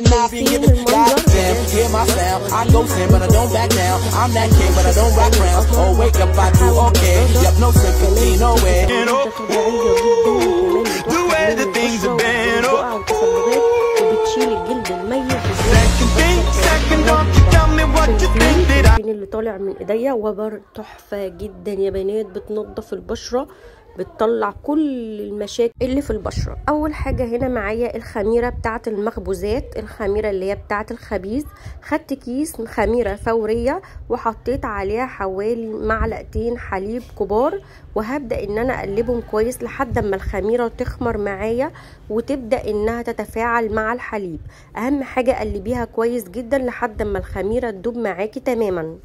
شايفين المنظر وبتشيل الجلد الميت اللي طالع من ايديا. وبر تحفه جدا يا بنات، بتنظف البشره، بتطلع كل المشاكل اللي في البشره. اول حاجه هنا معايا الخميره بتاعه المخبوزات، الخميره اللي هي بتاعه الخبيز. خدت كيس خميره فوريه وحطيت عليها حوالي معلقتين حليب كبار، وهبدا ان انا اقلبهم كويس لحد ما الخميره تخمر معايا وتبدا انها تتفاعل مع الحليب. اهم حاجه قلبيها كويس جدا لحد ما الخميره تدوب معاكي تماما.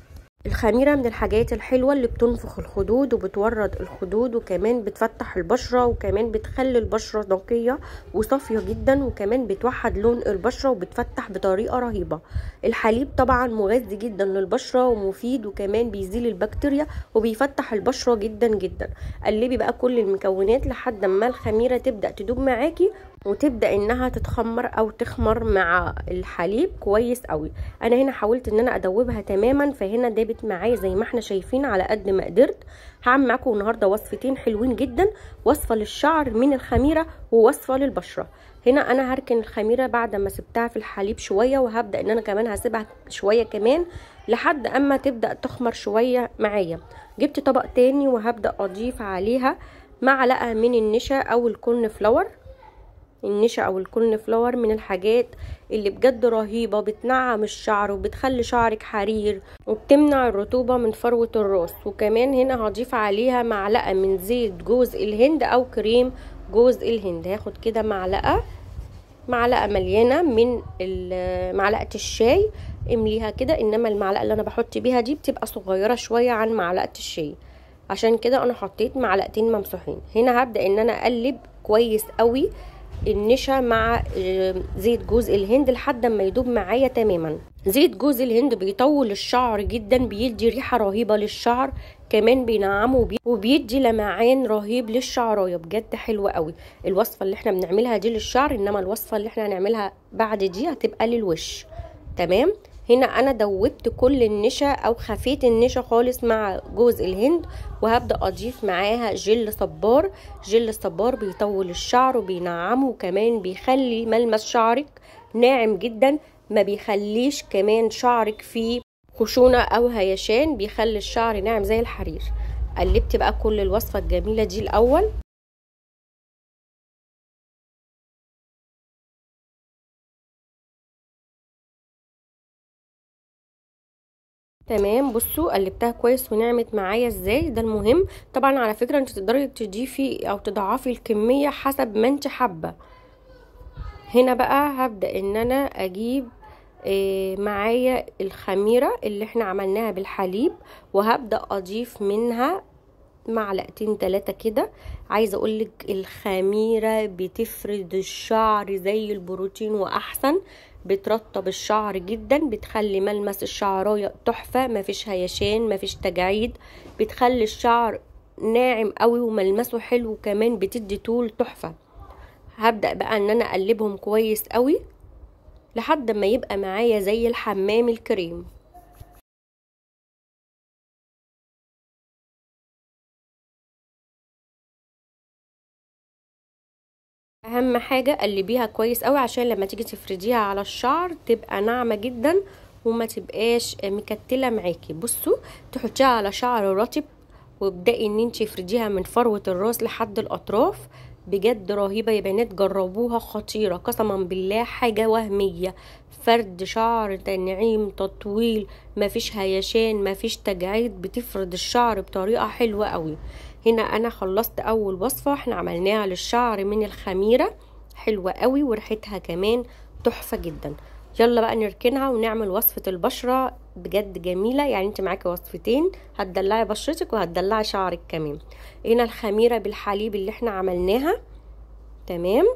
الخميرة من الحاجات الحلوة اللي بتنفخ الخدود وبتورد الخدود، وكمان بتفتح البشرة، وكمان بتخلي البشرة نقية وصافية جدا، وكمان بتوحد لون البشرة وبتفتح بطريقة رهيبة. الحليب طبعا مغذي جدا للبشرة ومفيد، وكمان بيزيل البكتيريا وبيفتح البشرة جدا جدا. قلبي بقى كل المكونات لحد ما الخميرة تبدأ تدوب معاكي وتبدا انها تتخمر او تخمر مع الحليب كويس قوي. انا هنا حاولت ان انا ادوبها تماما، فهنا دابت معايا زي ما احنا شايفين على قد ما قدرت. هعمل معاكم النهارده وصفتين حلوين جدا، وصفه للشعر من الخميره ووصفه للبشره. هنا انا هركن الخميره بعد ما سبتها في الحليب شويه، وهبدا ان انا كمان هسيبها شويه كمان لحد اما تبدا تخمر شويه معايا. جبت طبق تاني وهبدا اضيف عليها معلقه من النشا او الكورن فلاور. النشا او الكورن فلاور من الحاجات اللي بجد رهيبه، بتنعم الشعر وبتخلي شعرك حرير وبتمنع الرطوبه من فروه الراس. وكمان هنا هضيف عليها معلقه من زيت جوز الهند او كريم جوز الهند. هاخد كده معلقه مليانه من معلقه الشاي، امليها كده، انما المعلقه اللي انا بحط بيها دي بتبقى صغيره شويه عن معلقه الشاي، عشان كده انا حطيت معلقتين ممسوحين. هنا هبدا ان انا اقلب كويس قوي النشا مع زيت جوز الهند لحد ما يدوب معايا تماما. زيت جوز الهند بيطول الشعر جدا، بيدي ريحه رهيبه للشعر، كمان بينعمه وبيدي لمعان رهيب للشعرايه. بجد حلوه قوي الوصفه اللي احنا بنعملها دي للشعر، انما الوصفه اللي احنا هنعملها بعد دي هتبقى للوش. تمام. هنا انا دوبت كل النشا او خفيت النشا خالص مع جوز الهند، وهبدا اضيف معاها جل صبار. جل الصبار بيطول الشعر وبينعمه، وكمان بيخلي ملمس شعرك ناعم جدا، ما بيخليش كمان شعرك فيه خشونه او هيشان، بيخلي الشعر ناعم زي الحرير. قلبت بقى كل الوصفه الجميله دي الاول. تمام، بصوا قلبتها كويس ونعمت معايا ازاي، ده المهم. طبعا على فكره انت تقدري تضيفي او تضاعفي الكميه حسب ما انت حابه. هنا بقى هبدا ان انا اجيب معايا الخميره اللي احنا عملناها بالحليب، وهبدا اضيف منها معلقتين 3 كده. عايزه اقولك الخميره بتفرد الشعر زي البروتين واحسن، بترطب الشعر جدا، بتخلي ملمس الشعرايه تحفه، مفيش هيشان مفيش تجاعيد، بتخلي الشعر ناعم قوي وملمسه حلو، وكمان بتدي طول تحفه. هبدا بقى ان انا اقلبهم كويس قوي لحد ما يبقى معايا زي الحمام الكريم. اهم حاجه قلبيها كويس قوي عشان لما تيجي تفرديها على الشعر تبقى ناعمه جدا وما تبقاش مكتله معاكي. بصوا تحطيها على شعر رطب، وابدأي ان انت تفرديها من فروه الراس لحد الاطراف. بجد رهيبه يا بنات، جربوها، خطيره قسما بالله، حاجه وهميه. فرد شعر، تنعيم، تطويل، مفيش هيشان مفيش تجاعيد، بتفرد الشعر بطريقه حلوه قوي. هنا انا خلصت اول وصفه احنا عملناها للشعر من الخميره، حلوه قوي وريحتها كمان تحفه جدا. يلا بقى نركنها ونعمل وصفه البشره، بجد جميله. يعني انت معاكي وصفتين، هتدلعي بشرتك وهتدلعي شعرك كمان. هنا الخميره بالحليب اللي احنا عملناها. تمام،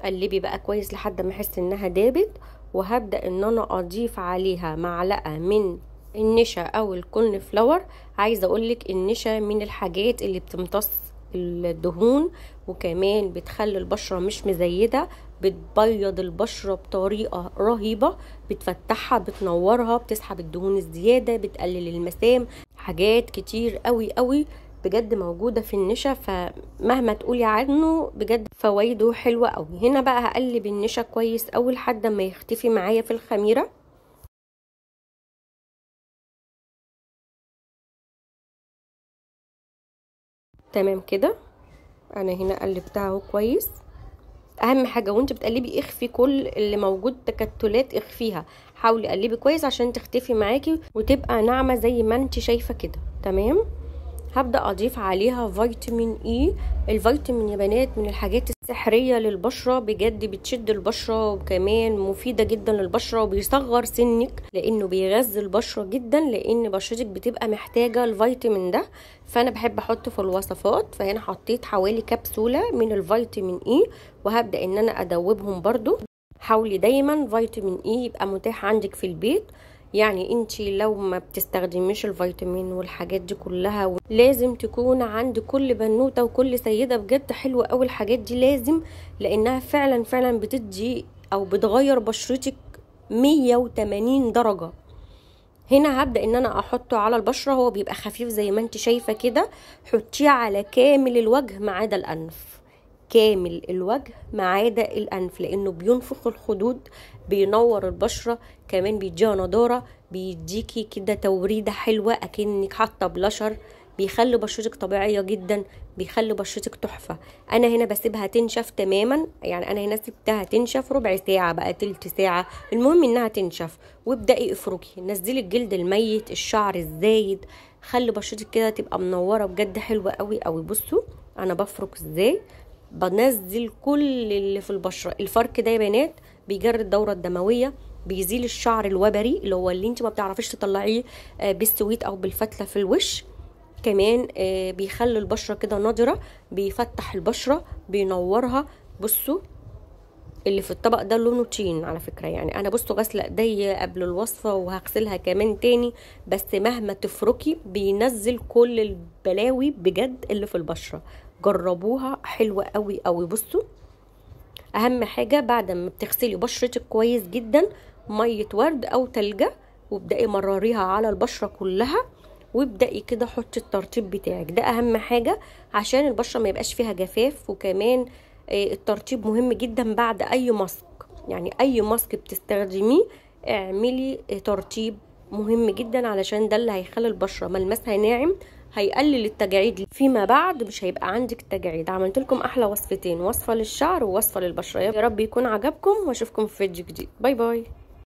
قلبي بقى كويس لحد ما احس انها دابت، وهبدا ان انا اضيف عليها معلقه من النشا او الكورن فلاور. عايزه اقولك النشا من الحاجات اللي بتمتص الدهون، وكمان بتخلي البشرة مش مزيدة، بتبيض البشرة بطريقة رهيبة، بتفتحها، بتنورها، بتسحب الدهون الزيادة، بتقلل المسام، حاجات كتير قوي قوي بجد موجودة في النشا. فمهما تقولي عنه بجد فوائده حلوة قوي. هنا بقى هقلب النشا كويس قوي لحد ما يختفي معايا في الخميرة. تمام كده، انا هنا قلبتها اهو كويس. اهم حاجه وانت بتقلبي اخفي كل اللي موجود تكتلات، اخفيها، حاولي قلبي كويس عشان تختفي معاكي وتبقى ناعمه زي ما انت شايفه كده. تمام. هبدا اضيف عليها فيتامين اي. الفيتامين يا بنات من الحاجات السحريه للبشره، بجد بتشد البشره، وكمان مفيده جدا للبشره، وبيصغر سنك لانه بيغذي البشره جدا، لان بشرتك بتبقى محتاجه الفيتامين ده. فانا بحب احطه في الوصفات. فهنا حطيت حوالي كبسوله من الفيتامين اي، وهبدا ان انا ادوبهم برضو. حاولي دايما فيتامين اي يبقى متاح عندك في البيت. يعني انتي لو ما بتستخدميش الفيتامين والحاجات دي كلها، لازم تكون عند كل بنوتة وكل سيدة. بجد حلوة قوي الحاجات دي، لازم، لانها فعلا فعلا بتدي او بتغير بشرتك 180 درجة. هنا هبدأ ان انا احطه على البشرة. هو بيبقى خفيف زي ما انت شايفة كده. حطيه على كامل الوجه ما عدا الانف، كامل الوجه ما عدا الانف، لانه بينفخ الخدود، بينور البشره، كمان بيديها نضاره، بيديكي كده توريده حلوه اكنك حاطه بلاشر، بيخلي بشرتك طبيعيه جدا، بيخلي بشرتك تحفه. انا هنا بسيبها تنشف تماما. يعني انا هنا سبتها تنشف ربع ساعه بقى، تلت ساعه، المهم انها تنشف. وابدأي افركي، نزلي الجلد الميت، الشعر الزايد، خلي بشرتك كده تبقى منوره بجد حلوه قوي قوي. بصوا انا بفرك ازاي، بنزل كل اللي في البشره. الفرك ده يا بنات بيجري الدوره الدمويه، بيزيل الشعر الوبري اللي هو اللي انت ما بتعرفيش تطلعيه بالسويت او بالفتله في الوش. كمان بيخلي البشره كده نضره، بيفتح البشره، بينورها. بصوا اللي في الطبق ده لونه طين على فكره. يعني انا بصوا غسله ايديا قبل الوصفه وهغسلها كمان تاني، بس مهما تفركي بينزل كل البلاوي بجد اللي في البشره. جربوها حلوه قوي قوي. بصوا اهم حاجه بعد ما بتغسلي بشرتك كويس جدا، ميه ورد او تلجه، وابدأي مرريها على البشره كلها، وابدأي كده حطي الترطيب بتاعك. ده اهم حاجه عشان البشره ما يبقاش فيها جفاف. وكمان الترطيب مهم جدا بعد اي ماسك. يعني اي ماسك بتستخدميه اعملي ترطيب مهم جدا، علشان ده اللي هيخلي البشره ملمسها ناعم، هيقلل التجاعيد فيما بعد، مش هيبقى عندك تجاعيد. عملت لكم احلى وصفتين، وصفه للشعر ووصفه للبشره. يا رب يكون عجبكم، واشوفكم في فيديو جديد. باي باي.